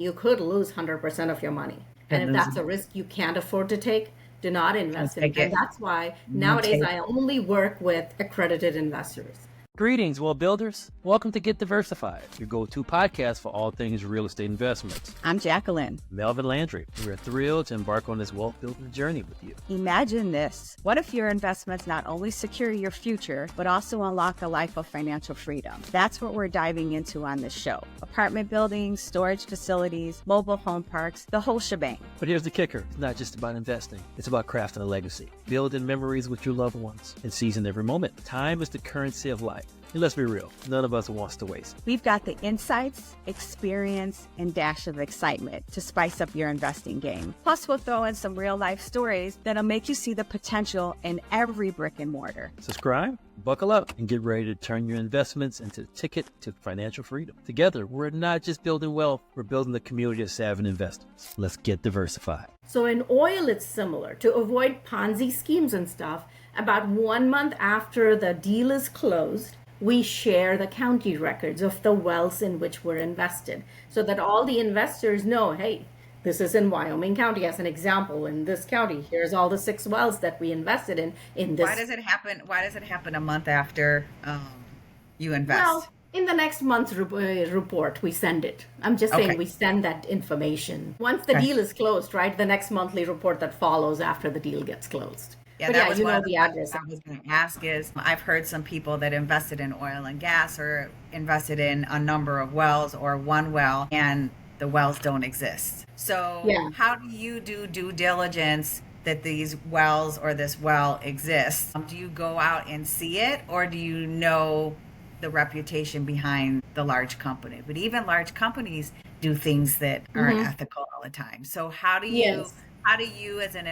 you could lose 100% of your money. And if that's a risk you can't afford to take, do not invest in it. And that's why nowadays I only work with accredited investors. Greetings, well builders. Welcome to Get Diversified, your go-to podcast for all things real estate investments. I'm Jacqueline. Melvin Landry. We're thrilled to embark on this wealth building journey with you. Imagine this. What if your investments not only secure your future, but also unlock a life of financial freedom? That's what we're diving into on this show. Apartment buildings, storage facilities, mobile home parks, the whole shebang. But here's the kicker. It's not just about investing. It's about crafting a legacy, building memories with your loved ones, and seizing every moment. Time is the currency of life. And let's be real, none of us wants to waste. We've got the insights, experience, and dash of excitement to spice up your investing game. Plus, we'll throw in some real-life stories that'll make you see the potential in every brick and mortar. Subscribe, buckle up, and get ready to turn your investments into a ticket to financial freedom. Together, we're not just building wealth, we're building a community of savvy investors. Let's get diversified. So in oil, it's similar. To avoid Ponzi schemes and stuff, about 1 month after the deal is closed, we share the county records of the wells in which we're invested so that all the investors know, hey, this is in Wyoming County as an example. In this county, here's all the 6 wells that we invested in this. Why does it happen a month after you invest? Well, in the next month's report, we send it. I'm just saying we send that information. Once the deal is closed, right? The next monthly report that follows after the deal gets closed. Yeah, but that was one of the address. I was going to ask is, I've heard some people that invested in oil and gas or invested in a number of wells or one well and the wells don't exist. So how do you do due diligence that these wells or this well exists? Do you go out and see it, or do you know the reputation behind the large company? But even large companies do things that aren't ethical all the time. So how do you as an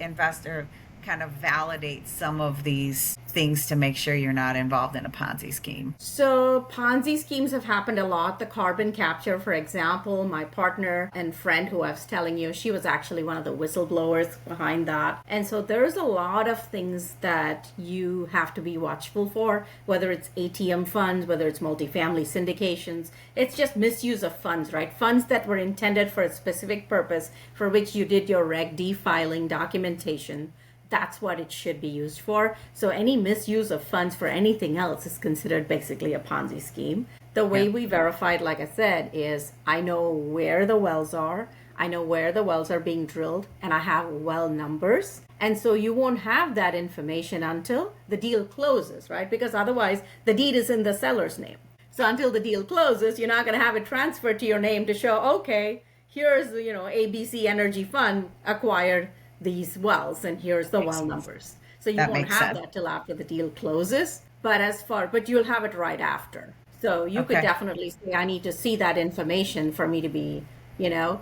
investor kind of validate some of these things to make sure you're not involved in a Ponzi scheme? So Ponzi schemes have happened a lot. The carbon capture, for example, my partner and friend who I was telling you, she was actually one of the whistleblowers behind that. And so there's a lot of things that you have to be watchful for, whether it's ATM funds, whether it's multifamily syndications. It's just misuse of funds, right? Funds that were intended for a specific purpose for which you did your Reg D filing documentation. That's what it should be used for. So any misuse of funds for anything else is considered basically a Ponzi scheme. The way we verified, like I said, is I know where the wells are, I know where the wells are being drilled, and I have well numbers. And so you won't have that information until the deal closes, right? Because otherwise the deed is in the seller's name. So until the deal closes, you're not going to have it transferred to your name to show, okay, here's, ABC Energy Fund acquired these wells and here's the well numbers. So you won't have that till after the deal closes, but you'll have it right after. So you could definitely say, I need to see that information for me to be,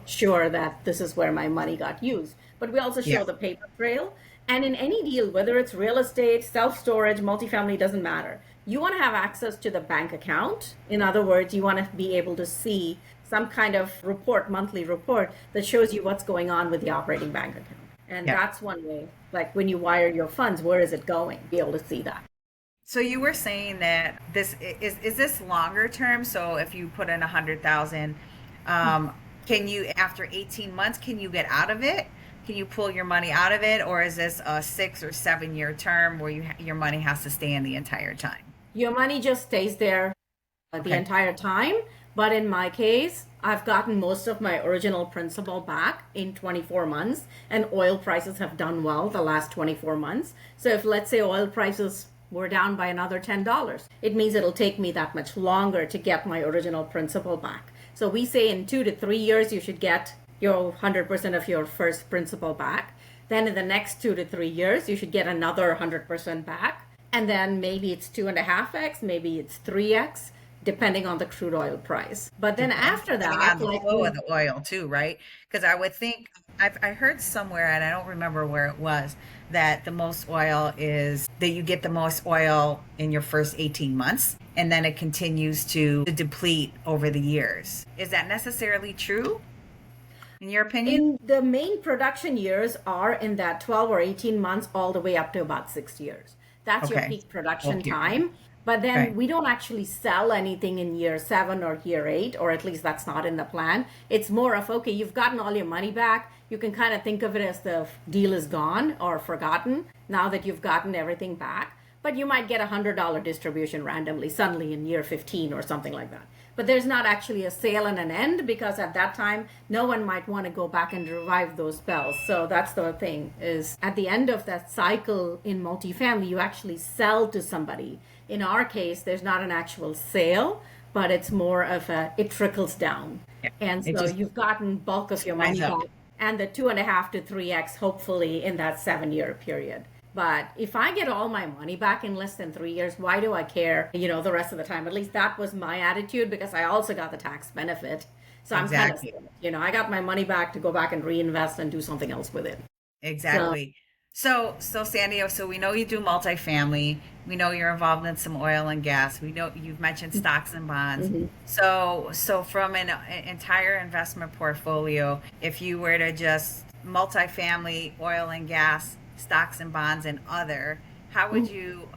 sure that this is where my money got used. But we also show the paper trail. And in any deal, whether it's real estate, self-storage, multifamily, doesn't matter. You want to have access to the bank account. In other words, you want to be able to see some kind of monthly report that shows you what's going on with the operating bank account. And that's one way, like when you wire your funds, where is it going? Be able to see that. So you were saying that this is this longer term? So if you put in 100,000, can you, after 18 months, can you get out of it? Can you pull your money out of it? Or is this a 6 or 7 year term where your money has to stay in the entire time? Your money just stays there the entire time. But in my case, I've gotten most of my original principal back in 24 months, and oil prices have done well the last 24 months. So if, let's say, oil prices were down by another $10, it means it'll take me that much longer to get my original principal back. So we say in 2 to 3 years, you should get your 100% of your first principal back. Then in the next 2 to 3 years, you should get another 100% back. And then maybe it's 2.5x, maybe it's 3x. Depending on the crude oil price. But then after that, the flow of the oil too, right? Because I would think, I heard somewhere, and I don't remember where it was, that the most oil is that you get the most oil in your first 18 months, and then it continues to deplete over the years. Is that necessarily true, in your opinion? The main production years are in that 12 or 18 months all the way up to about 6 years. That's your peak production time. But then Right. we don't actually sell anything in year 7 or year 8, or at least that's not in the plan. It's more of, okay, you've gotten all your money back. You can kind of think of it as the deal is gone or forgotten now that you've gotten everything back. But you might get $100 distribution randomly, suddenly in year 15 or something like that. But there's not actually a sale and an end, because at that time, no one might want to go back and revive those bells. So that's the thing, is at the end of that cycle in multifamily, you actually sell to somebody. In our case, there's not an actual sale, but it's more of it trickles down. Yeah. And It so just you've gotten bulk of your money winds up. back, and the 2.5 to 3x, hopefully, in that 7-year period. But if I get all my money back in less than 3 years, why do I care, the rest of the time? At least that was my attitude, because I also got the tax benefit. So I'm Exactly. kind of, I got my money back to go back and reinvest and do something else with it. Exactly. So Sandhya, so we know you do multifamily. We know you're involved in some oil and gas. We know you've mentioned stocks and bonds. Mm-hmm. So from an entire investment portfolio, if you were to just multifamily, oil and gas, stocks and bonds, and other, how would you?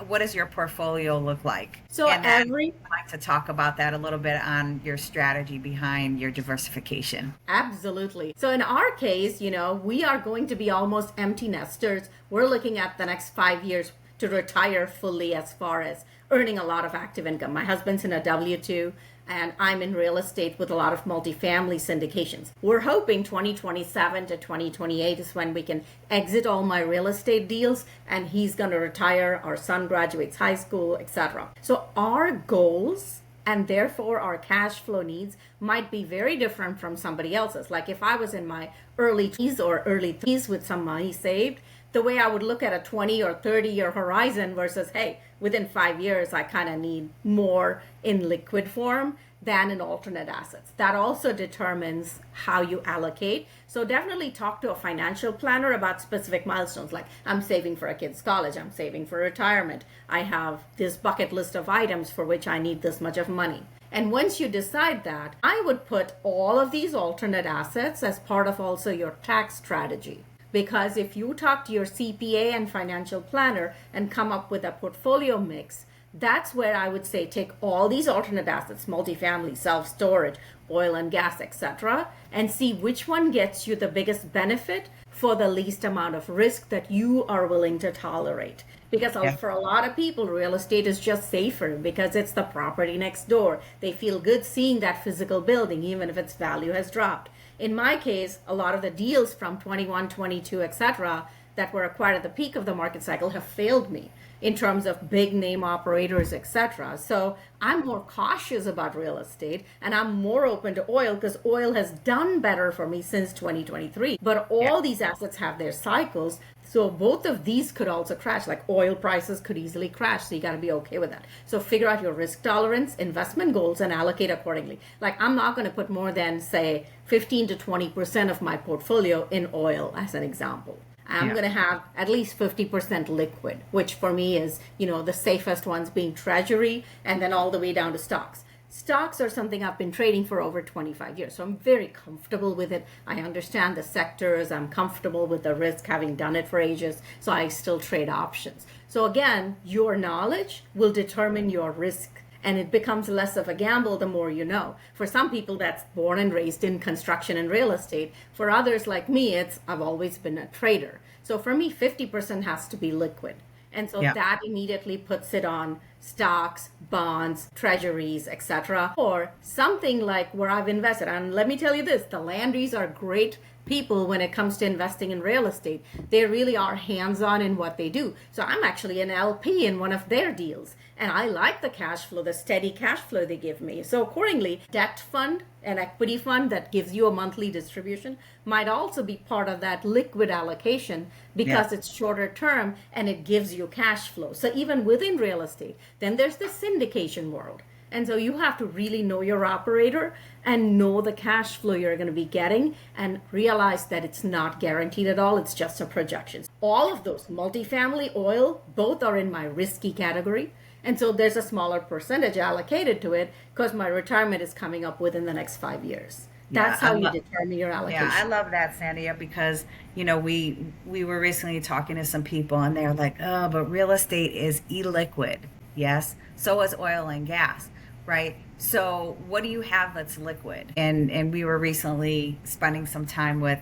What does your portfolio look like? So and then every I'd like to talk about that a little bit on your strategy behind your diversification. Absolutely. So in our case, we are going to be almost empty nesters. We're looking at the next 5 years to retire fully, as far as earning a lot of active income. My husband's in a W-2, and I'm in real estate with a lot of multifamily syndications. We're hoping 2027 to 2028 is when we can exit all my real estate deals, and he's going to retire, our son graduates high school, etc. So our goals, and therefore our cash flow needs, might be very different from somebody else's. Like if I was in my early 20s or early 30s with some money saved, the way I would look at a 20 or 30 year horizon versus, hey, within 5 years, I kind of need more in liquid form than in alternate assets. That also determines how you allocate. So definitely talk to a financial planner about specific milestones, like I'm saving for a kid's college, I'm saving for retirement, I have this bucket list of items for which I need this much of money. And once you decide that, I would put all of these alternate assets as part of also your tax strategy. Because if you talk to your CPA and financial planner and come up with a portfolio mix, that's where I would say take all these alternate assets, multifamily, self-storage, oil and gas, etc., and see which one gets you the biggest benefit for the least amount of risk that you are willing to tolerate. Because for a lot of people, real estate is just safer because it's the property next door. They feel good seeing that physical building, even if its value has dropped. In my case, a lot of the deals from 21, 22, etc., that were acquired at the peak of the market cycle have failed me in terms of big name operators, etc. So I'm more cautious about real estate, and I'm more open to oil because oil has done better for me since 2023. But all these assets have their cycles. So both of these could also crash, like oil prices could easily crash. So you got to be okay with that. So figure out your risk tolerance, investment goals, and allocate accordingly. Like I'm not going to put more than, say, 15 to 20% of my portfolio in oil, as an example. I'm going to have at least 50% liquid, which for me is, the safest ones being treasury, and then all the way down to stocks. Stocks are something I've been trading for over 25 years, so I'm very comfortable with it. I understand the sectors. I'm comfortable with the risk, having done it for ages, so I still trade options. So again, your knowledge will determine your risk, and it becomes less of a gamble the more you know. For some people, that's born and raised in construction and real estate. For others like me, I've always been a trader. So for me, 50% has to be liquid. And so that immediately puts it on stocks, bonds, treasuries, etc. Or something like where I've invested. And let me tell you this, the Landrys are great people when it comes to investing in real estate. They really are hands-on in what they do. So I'm actually an LP in one of their deals. And I like the cash flow, the steady cash flow they give me. So accordingly, debt fund, an equity fund that gives you a monthly distribution might also be part of that liquid allocation because it's shorter term and it gives you cash flow. So even within real estate, then there's the syndication world. And so you have to really know your operator and know the cash flow you're going to be getting and realize that it's not guaranteed at all. It's just a projection. All of those, multifamily, oil, both are in my risky category. And so there's a smaller percentage allocated to it because my retirement is coming up within the next 5 years. That's how you determine your allocation. Yeah, I love that, Sandhya, because, we were recently talking to some people and they're like, oh, but real estate is illiquid. Yes. So is oil and gas, right? So what do you have that's liquid? And we were recently spending some time with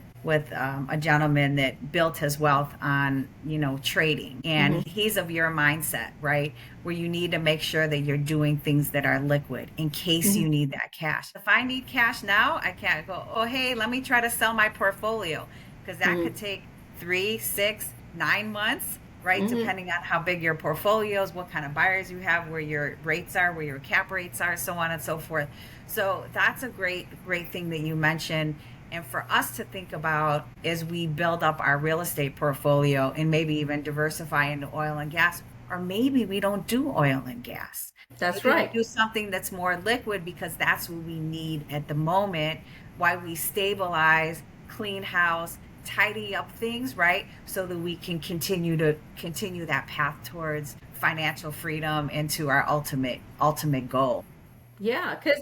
a gentleman that built his wealth on, trading. And he's of your mindset, right? Where you need to make sure that you're doing things that are liquid in case you need that cash. If I need cash now, I can't go, oh, hey, let me try to sell my portfolio, because that could take 3, 6, 9 months, right? Depending on how big your portfolio is, what kind of buyers you have, where your rates are, where your cap rates are, so on and so forth. So that's a great thing that you mentioned. And for us to think about as we build up our real estate portfolio and maybe even diversify into oil and gas, or maybe we don't do oil and gas. That's maybe right. We do something that's more liquid, because that's what we need at the moment, while we stabilize, clean house, tidy up things, right? So that we can continue that path towards financial freedom and to our ultimate goal. Yeah, because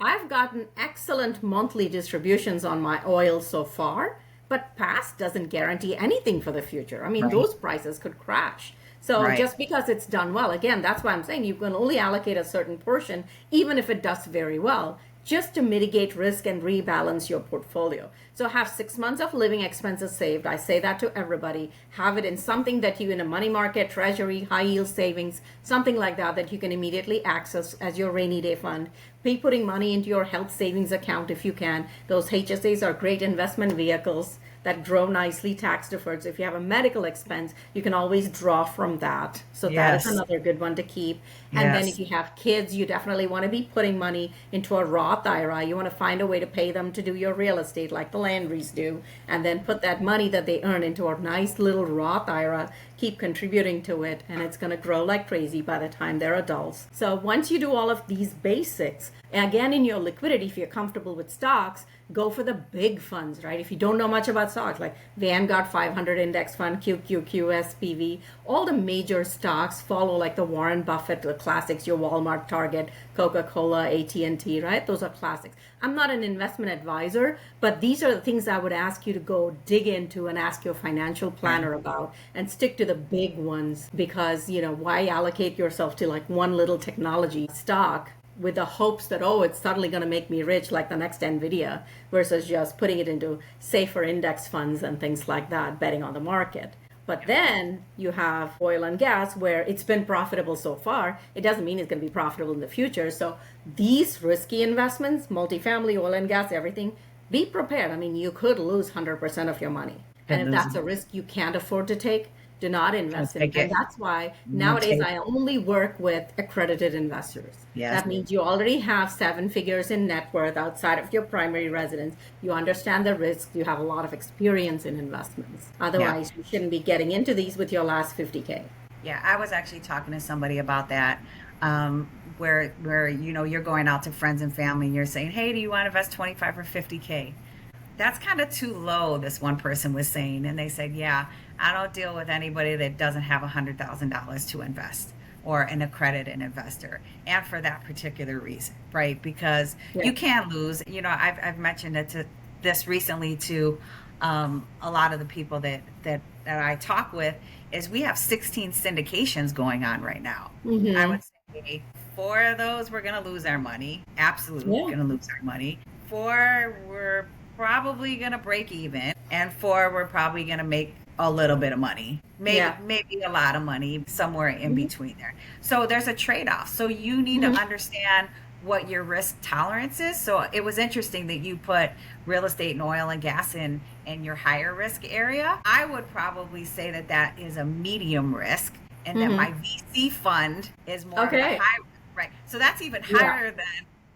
I've gotten excellent monthly distributions on my oil so far, but past doesn't guarantee anything for the future. Right. Those prices could crash. So Right. just because it's done well, again, that's why I'm saying you can only allocate a certain portion, even if it does very well, just to mitigate risk and rebalance your portfolio. So have 6 months of living expenses saved. I say that to everybody. Have it in something that you, in a money market, treasury, high yield savings, something like that you can immediately access as your rainy day fund. Be putting money into your health savings account if you can. Those HSAs are great investment vehicles that grow nicely tax deferred. So if you have a medical expense, you can always draw from that. So that is Yes. another good one to keep. And then Yes. if you have kids, you definitely want to be putting money into a Roth IRA. You want to find a way to pay them to do your real estate like the Landrys do, and then put that money that they earn into a nice little Roth IRA, keep contributing to it, and it's going to grow like crazy by the time they're adults. So once you do all of these basics, again, in your liquidity, if you're comfortable with stocks, go for the big funds, right? If you don't know much about stocks, like Vanguard 500 Index Fund, QQQ, SPV, all the major stocks follow like the Warren Buffett, the classics, your Walmart, Target, Coca-Cola, AT&T, right? Those are classics. I'm not an investment advisor, but these are the things I would ask you to go dig into and ask your financial planner about, and stick to the big ones, because, why allocate yourself to like one little technology stock with the hopes that, oh, it's suddenly going to make me rich like the next Nvidia, versus just putting it into safer index funds and things like that, betting on the market. But then you have oil and gas where it's been profitable so far. It doesn't mean it's going to be profitable in the future. So these risky investments, multifamily, oil and gas, everything, be prepared. You could lose 100% of your money. And if that's a risk you can't afford to take, do not invest in it. And that's why nowadays I only work with accredited investors. Yes. That means you already have 7 figures in net worth outside of your primary residence. You understand the risks. You have a lot of experience in investments. Otherwise, you shouldn't be getting into these with your last 50K. Yeah, I was actually talking to somebody about that, where you're going out to friends and family and you're saying, hey, do you want to invest 25 or 50K? That's kind of too low, this one person was saying. And they said, yeah, I don't deal with anybody that doesn't have $100,000 to invest, or an accredited investor. And for that particular reason, right? Because you can lose. I've mentioned it to this recently to a lot of the people that I talk with, is we have 16 syndications going on right now. I would say 4 of those, we're going to lose our money. Absolutely going to lose our money. 4, we're probably going to break even. And 4, we're probably going to make a little bit of money, maybe a lot of money, somewhere in between there. So there's a trade-off. So you need to understand what your risk tolerance is. So it was interesting that you put real estate and oil and gas in your higher risk area. I would probably say that is a medium risk, and that my VC fund is more of a high risk, right? So that's even higher than...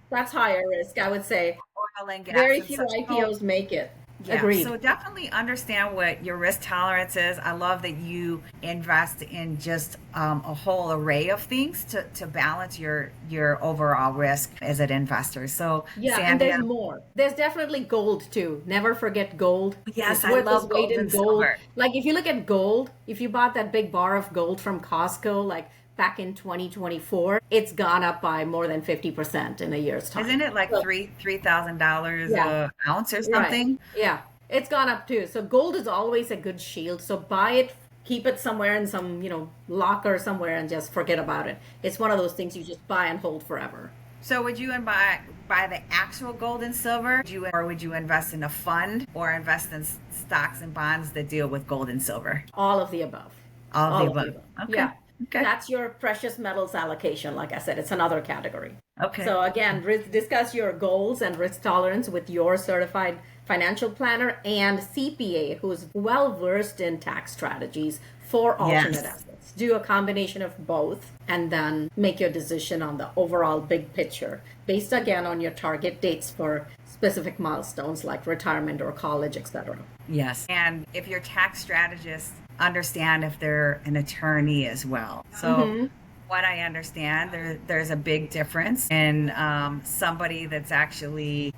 That's higher risk, I would say. Oil and gas. Very few IPOs make it. Yeah, agreed. So definitely understand what your risk tolerance is. I love that you invest in just a whole array of things to balance your overall risk as an investor. So yeah, Sandhya, and there's more. There's definitely gold too. Never forget gold. Yes, it's I love gold and silver. Like if you look at gold, if you bought that big bar of gold from Costco, like back in 2024, it's gone up by more than 50% in a year's time. Isn't it like $3,000 an ounce or something? Right. Yeah, it's gone up too. So gold is always a good shield. So buy it keep it somewhere in some, locker somewhere and just forget about it. It's one of those things you just buy and hold forever. So would you buy the actual gold and silver, or would you invest in a fund or invest in stocks and bonds that deal with gold and silver? All of the above. All of the above. Okay. Yeah. Okay. That's your precious metals allocation. Like I said, it's another category. Okay. So again, discuss your goals and risk tolerance with your certified financial planner and CPA who's well versed in tax strategies for alternate assets. Do a combination of both and then make your decision on the overall big picture based again on your target dates for specific milestones like retirement or college, etc. Yes. And if your tax strategist, understand if they're an attorney as well. So what I understand, there's a big difference in somebody that's actually,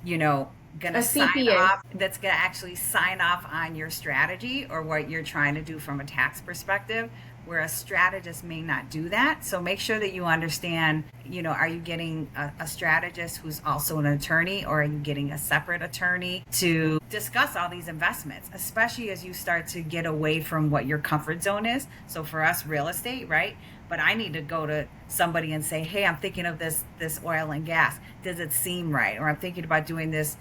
gonna sign off, that's gonna actually sign off on your strategy or what you're trying to do from a tax perspective, where a strategist may not do that. So make sure that you understand, are you getting a strategist who's also an attorney, or are you getting a separate attorney to discuss all these investments, especially as you start to get away from what your comfort zone is. So for us, real estate, right? But I need to go to somebody and say, hey, I'm thinking of this oil and gas. Does it seem right? Or I'm thinking about doing this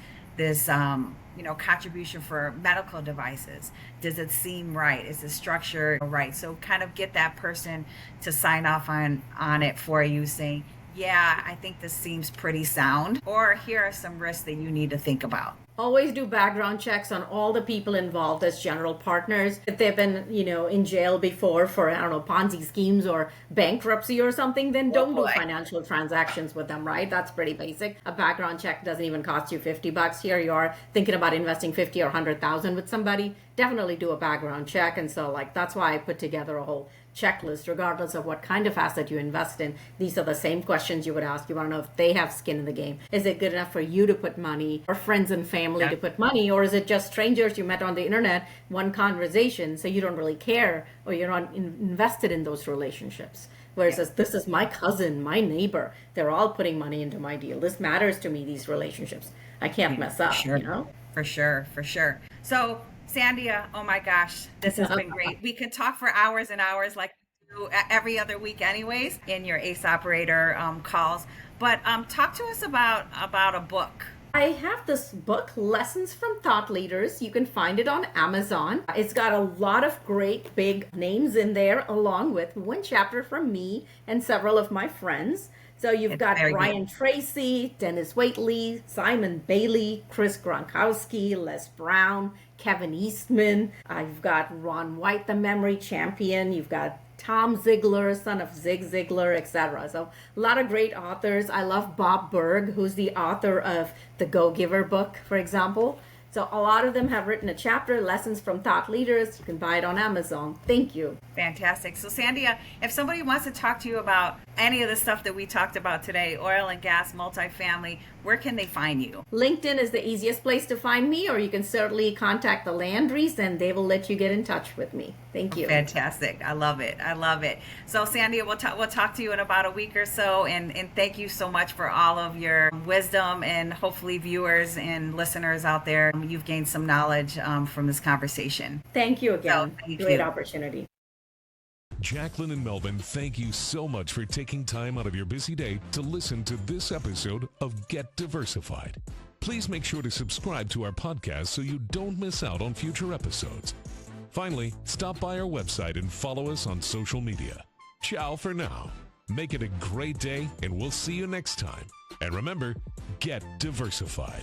contribution for medical devices. Does it seem right? Is the structure right? So kind of get that person to sign off on it for you, saying, yeah, I think this seems pretty sound, or here are some risks that you need to think about. Always do background checks on all the people involved as general partners. If they've been, in jail before for, Ponzi schemes or bankruptcy or something, then don't do financial transactions with them, right? That's pretty basic. A background check doesn't even cost you $50. Here you are thinking about investing 50 or 100,000 with somebody. Definitely do a background check. And so that's why I put together a whole checklist, regardless of what kind of asset you invest in. These are the same questions you would ask. You want to know if they have skin in the game. Is it good enough for you to put money, or friends and family to put money, or is it just strangers you met on the internet, one conversation, so you don't really care, or you're not invested in those relationships? Whereas this is my cousin, my neighbor. They're all putting money into my deal. This matters to me, these relationships. I can't mess up, For sure. So Sandhya, oh my gosh, this has been great. We could talk for hours and hours like we do every other week anyways in your ACE operator calls. But talk to us about a book. I have this book, Lessons from Thought Leaders. You can find it on Amazon. It's got a lot of great big names in there, along with one chapter from me and several of my friends. So you've got Brian Tracy, Dennis Waitley, Simon Bailey, Chris Gronkowski, Les Brown, Kevin Eastman. You've got Ron White, the memory champion. You've got Tom Ziegler, son of Zig Ziglar, etc. So a lot of great authors. I love Bob Burg, who's the author of the Go Giver book, for example. So a lot of them have written a chapter, Lessons from Thought Leaders. You can buy it on Amazon. Thank you. Fantastic. So Sandhya, if somebody wants to talk to you about any of the stuff that we talked about today, oil and gas, multifamily, where can they find you? LinkedIn is the easiest place to find me, or you can certainly contact the Landrys and they will let you get in touch with me. Thank you. Fantastic. I love it. So Sandhya, we'll talk to you in about a week or so, and thank you so much for all of your wisdom, and hopefully viewers and listeners out there, you've gained some knowledge from this conversation. Thank you again. Great opportunity. Jacqueline and Melvin, thank you so much for taking time out of your busy day to listen to this episode of Get Diversified. Please make sure to subscribe to our podcast so you don't miss out on future episodes. Finally, stop by our website and follow us on social media. Ciao for now. Make it a great day, and we'll see you next time. And remember, get diversified.